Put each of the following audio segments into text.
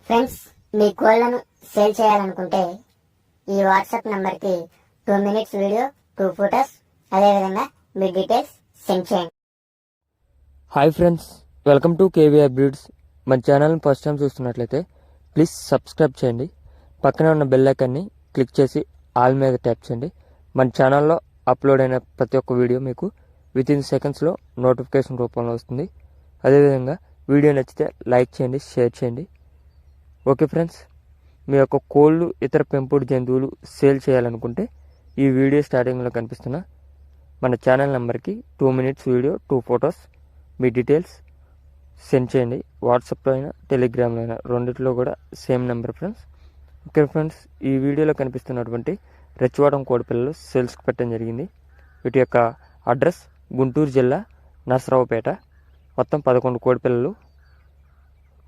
Friends, మీ కోళ్లను sale చేయాలనుకుంటే ఈ వాట్సాప్ నంబర్కి 2 minutes వీడియో, 2 photos, అదేవిధంగా మీ డీటెయిల్స్ సెండ్ చేయండి. Hi friends, welcome to KVR breeds. మన ఛానల్ని ఫస్ట్ టైం చూస్తున్నట్లయితే ప్లీజ్ సబ్స్క్రైబ్ చేయండి. పక్కనే ఉన్న బెల్ ఐకాన్ని క్లిక్ చేసి ఆల్ మీద ట్యాప్ చేయండి. మన ఛానల్లో అప్లోడ్ అయిన ప్రతి ఒక్క వీడియో మీకు వితిన్ సెకండ్స్లో నోటిఫికేషన్ రూపంలో వస్తుంది. అదేవిధంగా వీడియో నచ్చితే లైక్ చేయండి, షేర్ చేయండి. ఓకే ఫ్రెండ్స్, మీ యొక్క కోళ్ళు ఇతర పెంపుడు జంతువులు సేల్ చేయాలనుకుంటే ఈ వీడియో స్టార్టింగ్లో కనిపిస్తున్న మన ఛానల్ నెంబర్కి 2 minutes వీడియో, 2 photos, మీ డీటెయిల్స్ సెండ్ చేయండి. వాట్సాప్లో అయినా టెలిగ్రామ్లో అయినా రెండిట్లో కూడా same number friends. Okay friends, ఈ వీడియోలో కనిపిస్తున్నటువంటి రెచ్చవాడం కోడిపిల్లలు సేల్స్కి పెట్టడం జరిగింది. వీటి యొక్క అడ్రస్ గుంటూరు జిల్లా నరసరావుపేట. మొత్తం 11 కోడిపిల్లలు.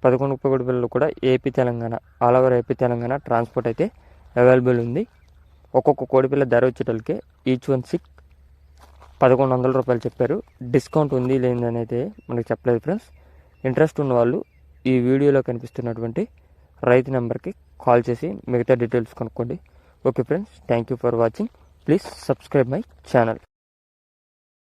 11 కోడిపిల్లలు కూడా AP Telangana, all over AP Telangana transport అయితే అవైలబుల్ ఉంది. ఒక్కొక్క కోడిపిల్ల ధర వచ్చేటోళ్ళకి ఈచ్ వన్ 1100 రూపాయలు చెప్పారు. డిస్కౌంట్ ఉంది లేదని అయితే మనకు చెప్పలేదు ఫ్రెండ్స్. ఇంట్రెస్ట్ ఉన్న వాళ్ళు ఈ వీడియోలో కనిపిస్తున్నటువంటి రైతు నెంబర్కి కాల్ చేసి మిగతా డీటెయిల్స్ కనుక్కోండి. Okay friends, thank you for watching. Please subscribe my channel.